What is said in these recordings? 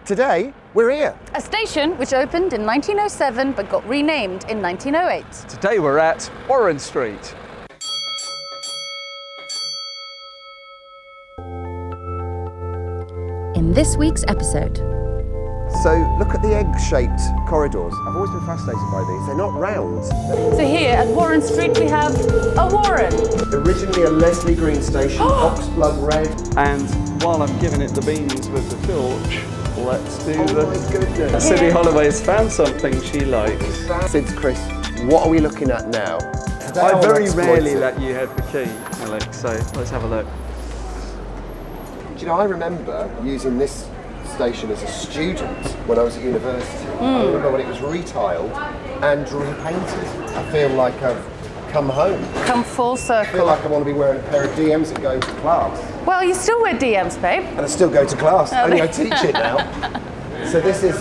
Today, we're here. A station which opened in 1907 but got renamed in 1908. Today we're at Warren Street. In this week's episode. So look at the egg-shaped corridors. I've always been fascinated by these. They're not round. So here at Warren Street we have a Warren. Originally a Leslie Green station, oxblood red. And while I'm giving it the beans with the torch, let's do My goodness. City Holloway's found something she likes. Since Chris, what are we looking at now? Today I I'll very exploit rarely it. let you have the key, Alex, so let's have a look. Do you know, I remember using this station as a student when I was at university. I remember when it was retiled and repainted. I feel like I've come home. Come full I circle. feel like I want to be wearing a pair of DMs and going to class. Well, you still wear DMs, babe. And I still go to class, only I teach it now. So this is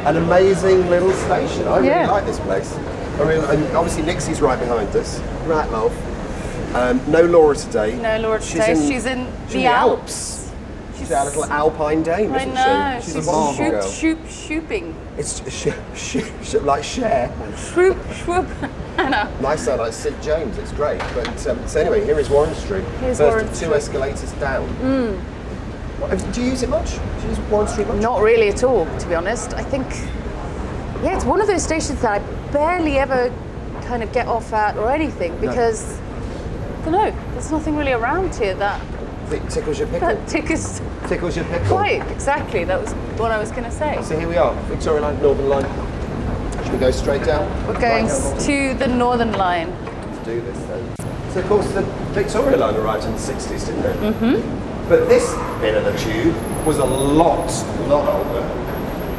an amazing little station. I really like this place. I mean, and obviously Nixie's right behind us. Right, love. No Laura today. No, Laura, today she's in the Alps. She's our little alpine dame, I isn't know, she? she's a wonderful girl. shooping. It's like Cher. Swoop. I know. Nice sound like Sid James, it's great. But so anyway, here is Warren Street. Here's First Warren of two Street. escalators down. Do you use it much? Do you use Warren Street much? Not really at all, to be honest. I think, it's one of those stations that I barely ever kind of get off at or anything because, I don't know, there's nothing really around here that It tickles your pickle. tickles Tickles your pickle. quite exactly. That was what I was going to say. So here we are, Victoria Line, Northern Line. Should we go straight down? We're going to the Northern Line. Let's do this then. So of course the Victoria Line arrived in the 60s, didn't it? Mm-hmm. But this bit of the tube was a lot older.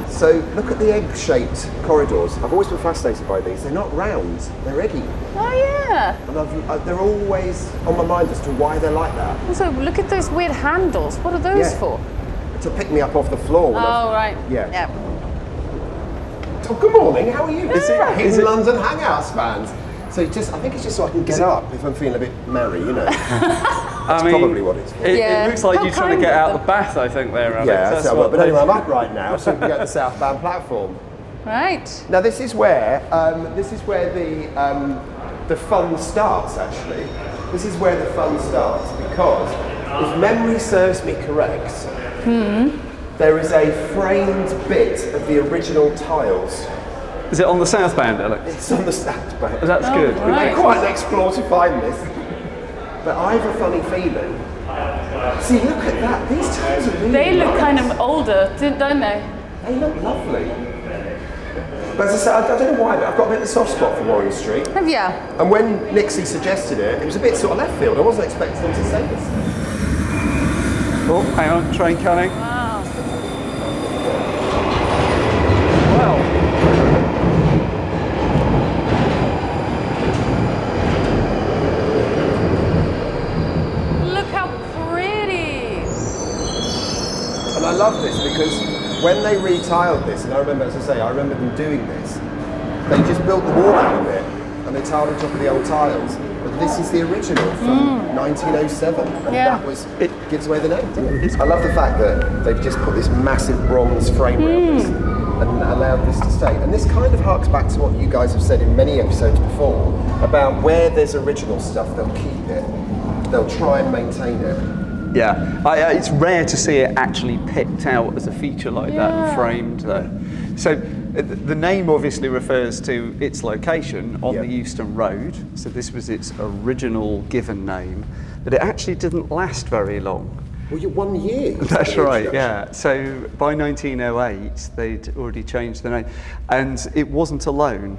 So look at the egg-shaped corridors. I've always been fascinated by these. They're not round, they're eggy. Oh yeah. And they're always on my mind as to why they're like that. Also, look at those weird handles. What are those for? To pick me up off the floor. Right. Yeah. Oh, good morning, how are you? Is it- Hidden London Hangouts fans. So I think it's just so I can get up if I'm feeling a bit merry, you know. That's probably what it's for. It looks like you're trying to get out of the bath, I think, there, Alex. Yeah, That's so, what but anyway, I'm up right now, so we can go to the southbound platform. Right. Now this is where the fun starts. Actually, this is where the fun starts because, if memory serves me correct, there is a framed bit of the original tiles. Is it on the southbound, Alex? It's on the southbound. That's good. We may quite explore to find this, but I have a funny feeling. See, look at that. These tiles are really They look nice. kind of older, don't they? They look lovely. But as I said, I don't know why, but I've got a bit of a soft spot for Warren Street. Have you? And when Nixie suggested it, it was a bit sort of left field. I wasn't expecting them to say this. Oh, hang on, train coming. Wow. Well, Look how pretty. And I love this because when they retiled this, and I remember, as I say, I remember them doing this, they just built the wall out of it and they tiled on top of the old tiles. But this is the original from 1907, and that was, it gives away the name, doesn't it? I love the fact that they've just put this massive bronze frame around this and allowed this to stay. And this kind of harks back to what you guys have said in many episodes before about where there's original stuff, they'll keep it, they'll try and maintain it. yeah. It's rare to see it actually picked out as a feature like that and framed, though. So the name obviously refers to its location on the Euston Road. So this was its original given name, but it actually didn't last very long. Well, you're 1 year. That's right, yeah. So by 1908, they'd already changed the name. And it wasn't alone.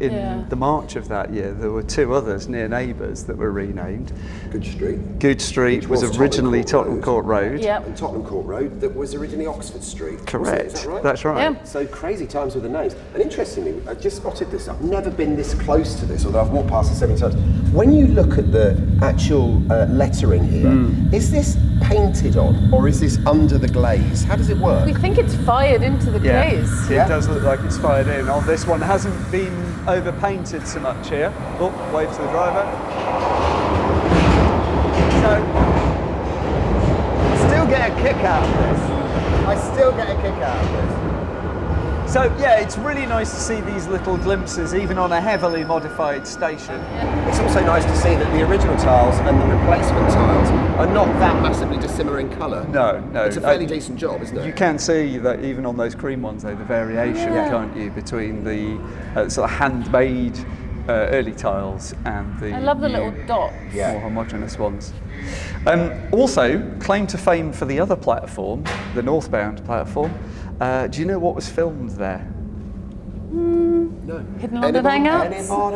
In the March of that year, there were two others near neighbours that were renamed. Good Street. Good Street was originally Tottenham Court Road. Yep. And Tottenham Court Road, that was originally Oxford Street. Correct. Is that right? That's right. Yeah. So crazy times with the names. And interestingly, I just spotted this. I've never been this close to this, although I've walked past it so many times. When you look at the actual lettering here, is this painted on or is this under the glaze? How does it work? We think it's fired into the glaze. It does look like it's fired in. On this one, hasn't been over-painted so much here. Oh, wave to the driver. So, still get a kick out of this. I still get a kick out of this. So yeah, it's really nice to see these little glimpses, even on a heavily modified station. It's also nice to see that the original tiles and the replacement tiles are not that massively dissimilar in colour. No. It's a fairly decent job, isn't it? You can see that even on those cream ones, though, the variation, can't you, between the sort of handmade early tiles and the I love the little dots. more homogeneous ones. Also, claim to fame for the other platform, the northbound platform. Do you know what was filmed there? No. Hidden London Hangouts? Well,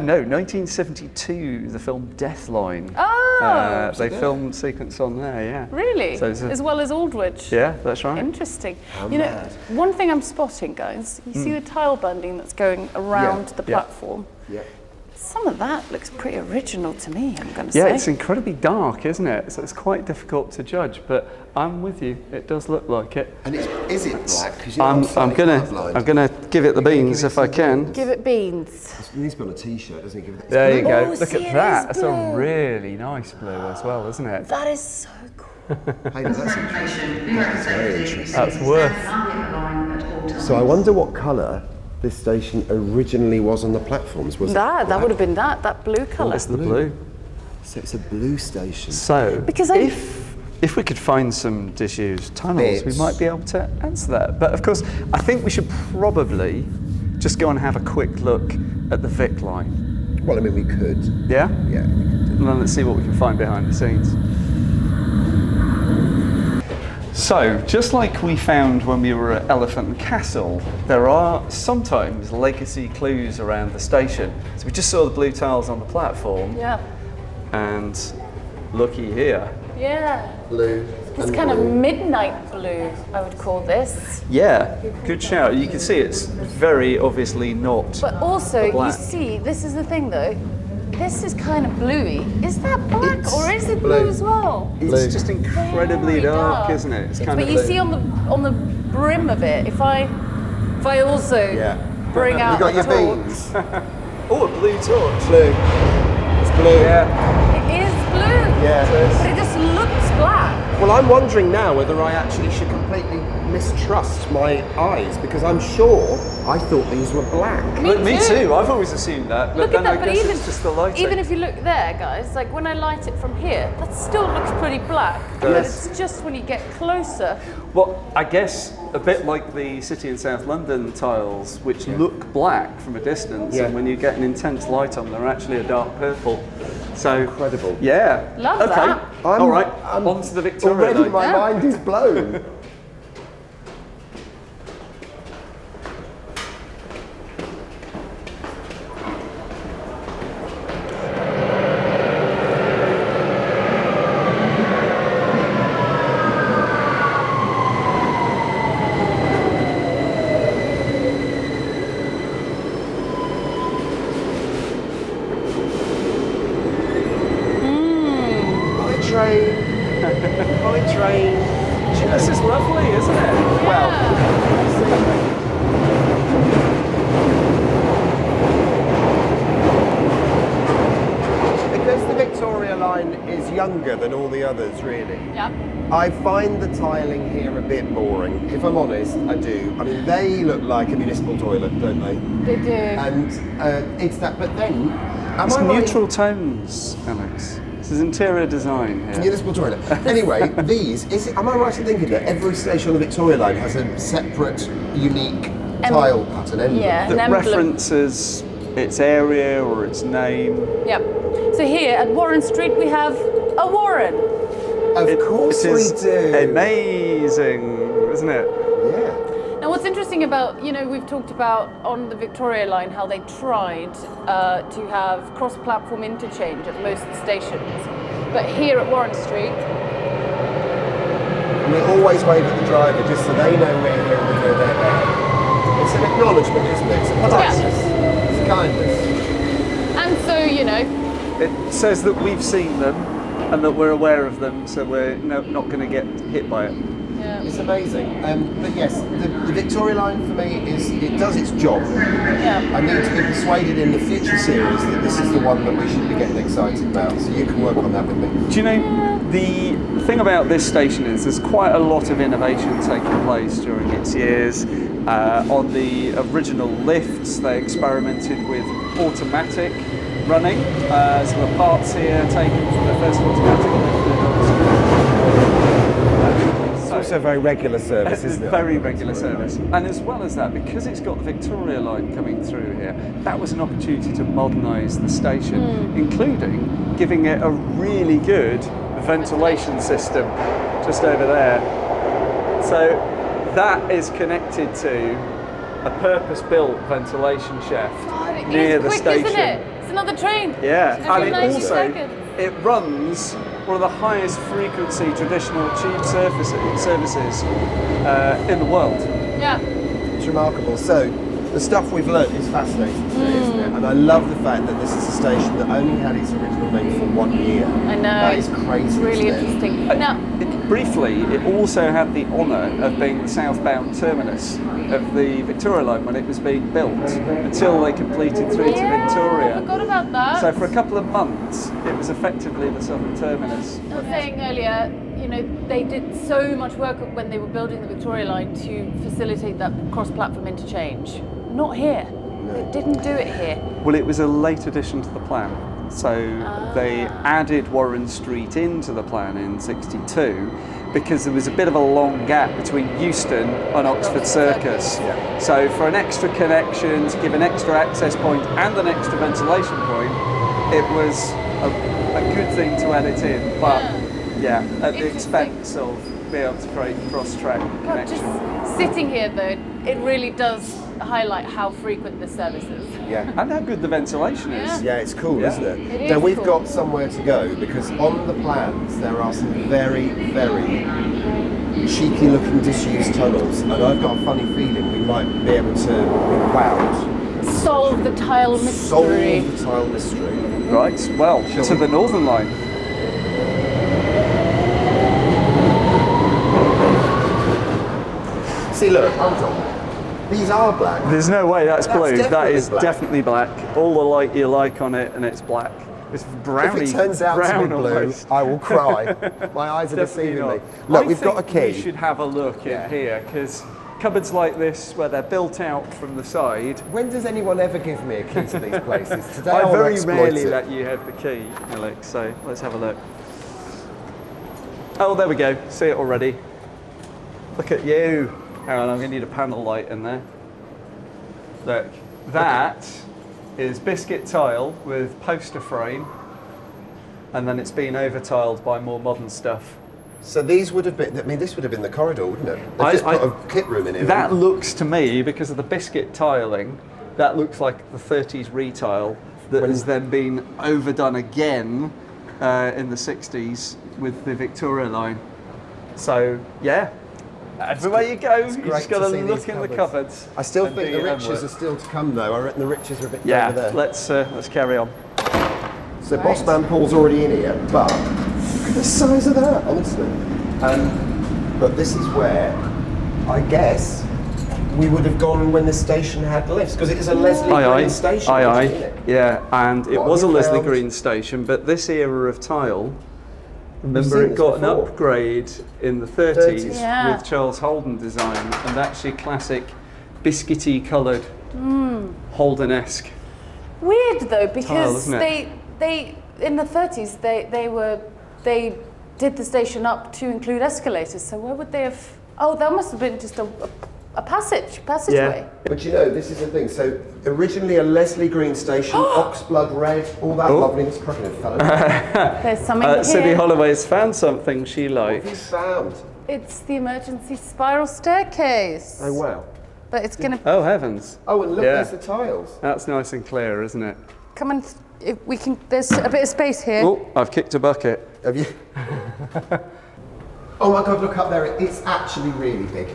no, 1972, the film Deathline. Oh! They filmed sequence on there, yeah. Really? So as well as Aldwych? Yeah, that's right. Interesting. How you know, mad. one thing I'm spotting, guys, you see the tile banding that's going around the platform? Yeah. Some of that looks pretty original to me, I'm going to Yeah, say. it's incredibly dark, isn't it? So it's quite difficult to judge, but I'm with you. It does look like it. And is it black? Because I'm gonna give it the beans if I can. Give it beans. It needs to be on a t-shirt, doesn't it? Give it There you go. Oh, Look see, at it that. is That's blue. a really nice blue as well, isn't it? That is so cool. Hey, no, that's interesting. That's very interesting. That's worth. So I wonder what colour this station originally was on the platforms. Was That it would have been that blue colour. It's the blue. So it's a blue station. So, Because if we could find some disused tunnels, we Bits. might be able to answer that. But of course, I think we should probably just go and have a quick look at the Vic line. Well, I mean, we could. Yeah? Yeah, we could. And then let's see what we can find behind the scenes. So, just like we found when we were at Elephant and Castle, there are sometimes legacy clues around the station. So we just saw the blue tiles on the platform, Yeah. and looky here. Yeah. Blue. It's and kind of blue. midnight blue, I would call this. Yeah, good shout. You can see it's very obviously not. But also, you black. see, this is the thing though, this is kind of bluey. Is that black It's or is it blue blue. as well? It's just incredibly Very dark, isn't it? It's kind But of. you see on the brim of it, if I also Yeah. bring out You got the your torch, beans. Oh, a blue torch. Blue. It's blue. Yeah. it is blue. Yeah, it is. But it just looks black. Well, I'm wondering now whether I actually should completely mistrust my eyes, because I'm sure I thought these were black. Me too. I've always assumed that. But Look then at that, I but guess even, it's just the lighting. even if you look there, guys, like when I light it from here, that still looks pretty black. But does. it's just when you get closer. Well, I guess a bit like the City and South London tiles, which look black from a distance, Yeah. and when you get an intense light on, they're actually a dark purple. So Incredible. Yeah. Love okay. that. All right. On to the Victoria Already line. my Yeah. mind is blown. My train. My train. This is lovely, isn't it? Well, Because the Victoria line is younger than all the others, really. Yeah. I find the tiling here a bit boring. If I'm honest, I do. I mean, they look like a municipal toilet, don't they? They do. And it's that. But then, am it's I right? neutral tones, Alex. This is interior design here. Municipal toilet. Anyway, am I right in thinking that every station on the Victoria line has a separate, unique tile pattern emblem? Yeah. That An emblem. references its area or its name. Yep. So here at Warren Street we have a Warren. Of course it we is do. amazing, isn't it? Yeah. Now what's interesting about, we've talked about on the Victoria line how they tried to have cross-platform interchange at most stations. But here at Warren Street, We always wave at the driver just so they know we're here and we know they're there. It's an acknowledgement, isn't it? It's a politeness. It's a kindness. and so, It says that we've seen them and that we're aware of them, so we're not going to get hit by it. yeah. It's amazing. But yes, the Victoria line for me it does its job. Yeah. I need to be persuaded in the future series that this is the one that we should be getting excited about. So you can work on that with me. Do you know, the thing about this station is there's quite a lot of innovation taking place during its years. On the original lifts, they experimented with automatic running. Some of the parts here taken from the first automatic lift. It's also a very regular service, isn't it? Very regular service. And as well as that, because it's got the Victoria line coming through here, that was an opportunity to modernise the station, including giving it a really good ventilation system just over there. So that is connected to a purpose-built ventilation shaft God, near the quick, station. Isn't it? It's another train. Yeah, Every and 90 it also seconds. it runs one of the highest frequency traditional tube services in the world. Yeah. It's remarkable. So, the stuff we've learnt is fascinating today, isn't it? And I love the fact that this is a station that only had its original name for 1 year. I know. That is crazy. It's really isn't it? interesting. Now, Briefly, it also had the honour of being the southbound terminus of the Victoria line when it was being built, until they completed through to I Victoria. forgot about that. So for a couple of months, it was effectively the southern terminus. I was saying earlier, you know, they did so much work when they were building the Victoria line to facilitate that cross-platform interchange. Not here. They didn't do it here. Well, it was a late addition to the plan. So they added Warren Street into the plan in '62 because there was a bit of a long gap between Euston and Oxford Circus. Yeah. So for an extra connection, to give an extra access point and an extra ventilation point, it was a good thing to add it in. But yeah, at the expense of being able to create cross-track God, connection. just sitting here though, it really does highlight how frequent this service is. Yeah. And how good the ventilation is. Yeah, it's cool, Yeah. isn't it? It is Now we've cool. got somewhere to go because on the plans there are some very, very cheeky looking disused tunnels, and I've got a funny feeling we might be able to be wowed. Solve the tile mystery. Solve the tile mystery. Right, well, to the Northern Line. See, look, hold on. These are black. There's no way that's blue. That definitely is black. definitely black. All the light you like on it, and it's black. It's browny. If it turns out to be brown blue, almost. I will cry. My eyes are Definitely deceiving not. me. Look, I we've got a think key. We should have a look Yeah. in here, because cupboards like this, where they're built out from the side, When does anyone ever give me a key to these places? Today I will very exploit rarely it. let you have the key, Alex. So let's have a look. Oh, there we go. See it already. Look at you. Hang on, I'm going to need a panel light in there. Look, that is biscuit tile with poster frame, and then it's been over tiled by more modern stuff. So these would have been, I mean, this would have been the corridor, wouldn't it? They've I- just put I- a kit room in it. That looks to me, because of the biscuit tiling, that looks like the 30s retile that has then been overdone again in the 60s with the Victoria line. So, yeah. Everywhere you go, you great just got to to see look these in the cupboards. cupboards. I still and think do the your riches homework. are still to come, though. I reckon the riches are a bit over Yeah, there. let's carry on. So Bossman Paul's already in here, but look at the size of that, honestly. But this is where, I guess, we would have gone when the station had lifts, because it is a Leslie Green station. Aye, isn't it? yeah, and it What was a have you Leslie found? Green station, but this era of tile, remember seen it this got an before. upgrade in the 30s Yeah. with Charles Holden design, and actually classic biscuity coloured Holden-esque. Weird though, because isn't it? they in the 30s they did the station up to include escalators. So where would they have? Oh, that must have been just a passageway. But you know, this is the thing. So originally a Leslie Green station, oxblood red, all that Oh. loveliness. Cracking it, fella. There's something here. Cindy Holloway's found something she What have you likes. found? It's the emergency spiral staircase. Oh wow. But it's gonna Oh heavens, Oh, and look, Yeah. there's the tiles. that's nice and clear, isn't it? come and if we can. There's a bit of space here. Oh, I've kicked a bucket. Have you? Oh my God! Look up there. It's actually really big.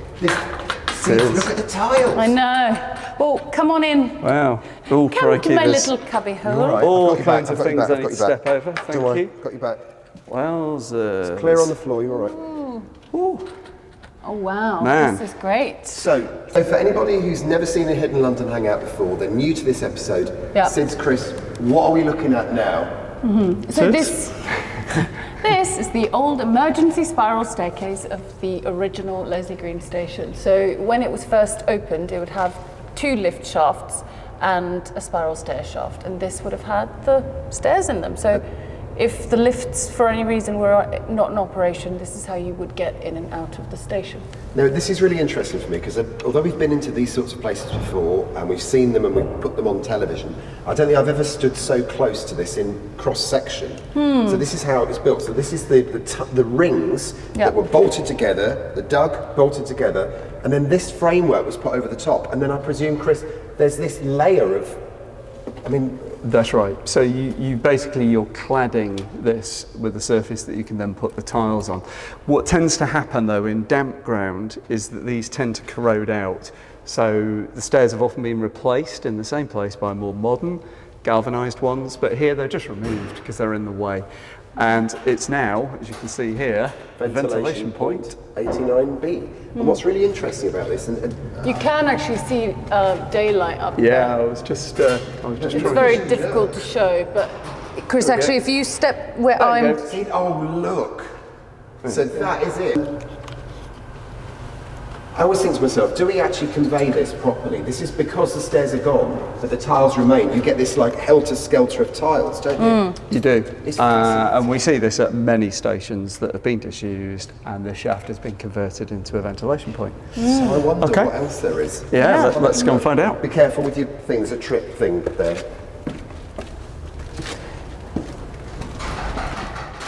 See, is. look at the tiles. I know. Well, come on in. Wow. Oh, Come crikey, to my there's little cubby hole. All right, all I've got your kinds back, of I've got things your I back, need to I've got your step back. over. Don't Thank worry, you. got your back. Wowzers. Clear on the floor. You're all right. Oh wow, Man. this is great. So for anybody who's never seen a Hidden London Hangout before, they're new to this episode. Yeah. Sid's Chris, what are we looking at now? So this is the old emergency spiral staircase of the original Leslie Green station. So when it was first opened, it would have 2 lift shafts and a spiral stair shaft, and this would have had the stairs in them. So if the lifts for any reason were not in operation, this is how you would get in and out of the station. Now, this is really interesting for me because although we've been into these sorts of places before and we've seen them and we've put them on television, I don't think I've ever stood so close to this in cross-section. So this is how it was built. So this is the rings that were bolted together, the dug bolted together, and then this framework was put over the top. And then I presume, Chris, there's this layer of, That's right. So you're cladding this with a surface that you can then put the tiles on. What tends to happen though in damp ground is that these tend to corrode out. So the stairs have often been replaced in the same place by more modern galvanised ones, but here they're just removed because they're in the way. And it's now, as you can see here, a ventilation point. 89B. And what's really interesting about this, and You can actually see daylight up there. Yeah, I was just It's trying very difficult to show, but Chris, actually, if you step where I'm... see, oh look, so that is it. I always think to myself, do we actually convey this properly? This is because the stairs are gone, but the tiles remain. You get this like helter-skelter of tiles, don't you? You do. It's fascinating. And we see this at many stations that have been disused and the shaft has been converted into a ventilation point. So I wonder Okay. what else there is. Yeah, let's go and find out. Be careful with your things, a trip thing there.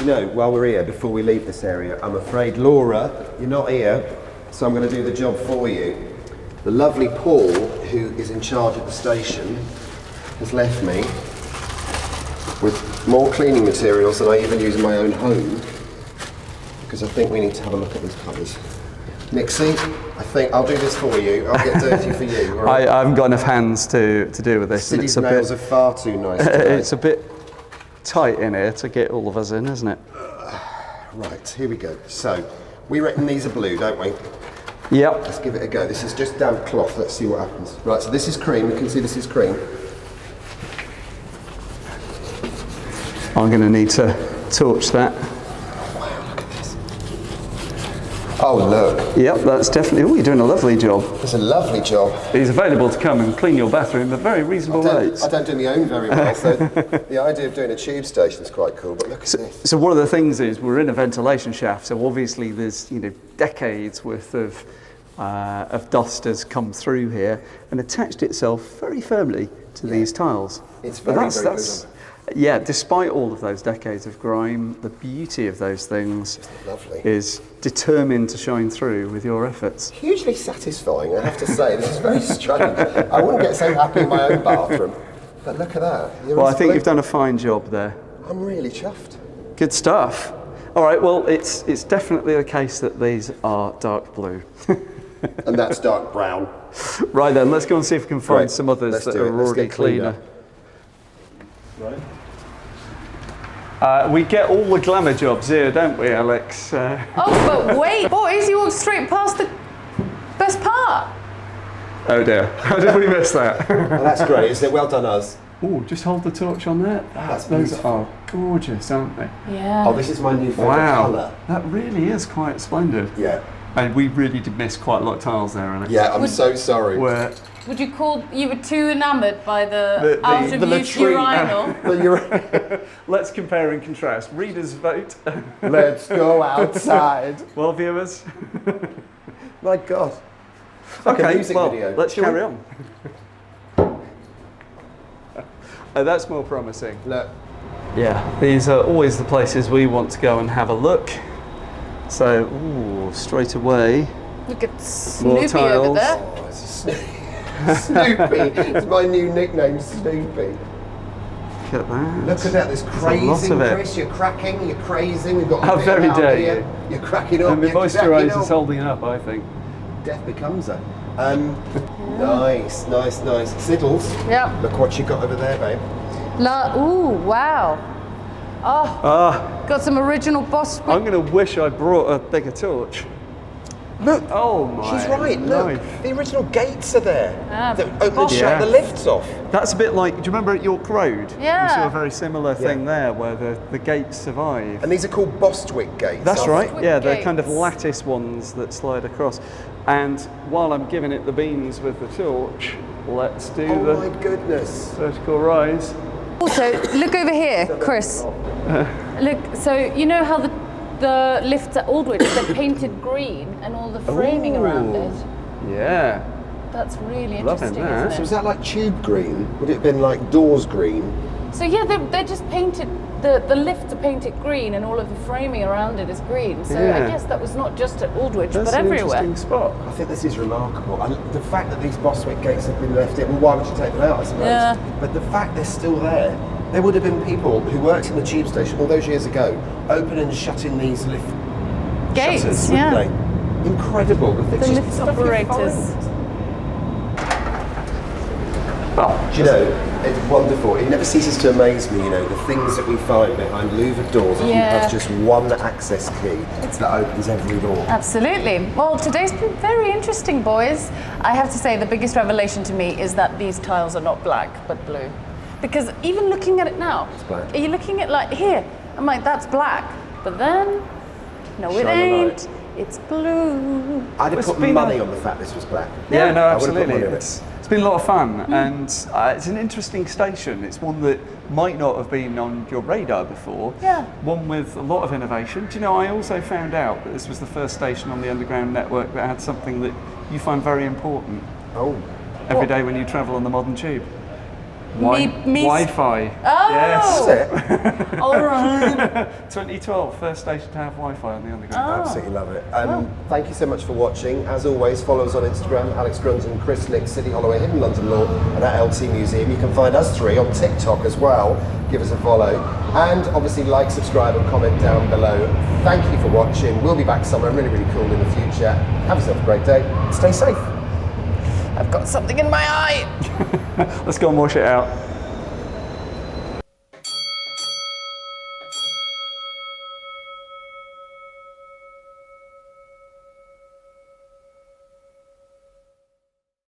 You know, while we're here, before we leave this area, I'm afraid, Laura, you're not here, so I'm going to do the job for you. The lovely Paul, who is in charge of the station, has left me with more cleaning materials than I even use in my own home, because I think we need to have a look at these covers. Nixie, I think I'll do this for you. I'll get dirty for you. All right? I haven't got enough hands to do with this. Siddy's nails are far too nice today. It's a bit tight in here to get all of us in, isn't it? Right, here we go. So, we reckon these are blue, don't we? Yep. Let's give it a go. This is just damp cloth. Let's see what happens. Right, so this is cream. You can see this is cream. I'm going to need to torch that. Wow, look at this. Oh, look. Yep, that's definitely... Oh, you're doing a lovely job. It's a lovely job. He's available to come and clean your bathroom at very reasonable rates. I don't do my own very well, so the idea of doing a tube station is quite cool, but look at this. So one of the things is we're in a ventilation shaft, so obviously there's decades worth of dust has come through here and attached itself very firmly to these tiles. It's But very, that's, very that's, good. Yeah, despite all of those decades of grime, the beauty of those things Lovely. is determined to shine through with your efforts. Hugely satisfying, I have to say. This is very strange. I wouldn't get so happy in my own bathroom. But look at that. Well, I think you've done a fine job there. I'm really chuffed. Good stuff. All right, well, it's definitely the case that these are dark blue. And that's dark brown. Right then, let's go and see if we can find Right, some others let's that do it. are Let's already get cleaner. cleaner. Right. We get all the glamour jobs here, don't we, Alex? Oh, but wait, boys, you walked straight past the best part. Oh dear, how did we miss that? Well, that's great, isn't it? Well done, us. Oh, just hold the torch on that. That's Those beautiful. are gorgeous, aren't they? Yeah. Oh, this is my new favourite Wow, colour. that really is quite splendid. Yeah. And we really did miss quite a lot of tiles there, Alex. Yeah, I'm so sorry. Where Would you call you were too enamoured by the out of the use latrine. urinal? But you're let's compare and contrast. Readers vote. Let's go outside. Well, viewers. My God. It's like a music well, video. let's Shall carry we? on. That's more promising. Look. Yeah, these are always the places we want to go and have a look. So, ooh, straight away. Look at More Snoopy tiles. over there. Oh, it's a Snoopy. It's my new nickname, Snoopy. Look at that. Look at that. There's a lot crazing, of it. Chris. You're cracking. You're crazy. We've got a How bit very of dare here. you. You're cracking up. And the you're cracking moisturisers up. holding up, I think. Death becomes her. Nice, nice, nice. Siddles. Yep. Look what you got over there, babe. Ooh, wow. Oh, got some original Bosch. I'm going to wish I brought a bigger torch. Look, Oh my she's right. Look, life. the original gates are there Ah, that open and shut yeah. the lifts off. That's a bit like, do you remember at York Road? Yeah. We saw a very similar thing there where the gates survive. And these are called Bostwick gates. That's aren't right, Bostwick yeah, they're kind of gates. lattice ones that slide across. And while I'm giving it the beans with the torch, let's do they? Oh the my goodness. vertical rise. Also, look over here, Chris. Look, so you know how the lifts at Aldwych, they're painted green and all the framing around it. Yeah. That's really Loving interesting, that. So isn't was it? that like tube green? Would it have been like doors green? So yeah, they're just painted, the lifts are painted green and all of the framing around it is green. So Yeah. I guess that was not just at Aldwych, That's but an everywhere. interesting spot. I think this is remarkable. And the fact that these Bostwick gates have been left in, well, why would you take them out, I suppose? Yeah. But the fact they're still there, there would have been people who worked in the tube station all those years ago, opening and shutting these lift Gates, shutters, yeah. wouldn't they? Incredible. The It's just lift stuff you operators. find. Do you know, it's wonderful. It never ceases to amaze me, you know, the things that we find behind louvered doors if you Yeah. have just one access key that opens every door. Absolutely. Well, today's been very interesting, boys. I have to say the biggest revelation to me is that these tiles are not black, but blue. Because even looking at it now, black. are you looking at like here? I'm like, that's black. But then, no, it Shine the ain't. light. It's blue. I'd have It's put been money a- on the fact this was black. Yeah, no, I would have put absolutely. money on it. It's been a lot of fun, and it's an interesting station. It's one that might not have been on your radar before. Yeah. One with a lot of innovation. Do you know, I also found out that this was the first station on the Underground network that had something that you find very important Oh, every day when you travel on the modern tube. Me- Wi-Fi. Oh! Yes. that's it. All right. 2012, first station to have Wi-Fi on the Underground. Oh. Absolutely love it. Thank you so much for watching. As always, follow us on Instagram, Alex Grunton, Chris Lick, City Holloway, Hidden London Law, and at LT Museum. You can find us three on TikTok as well. Give us a follow. And obviously like, subscribe and comment down below. Thank you for watching. We'll be back somewhere really, really cool in the future. Have yourself a great day. Stay safe. I've got something in my eye. Let's go and wash it out.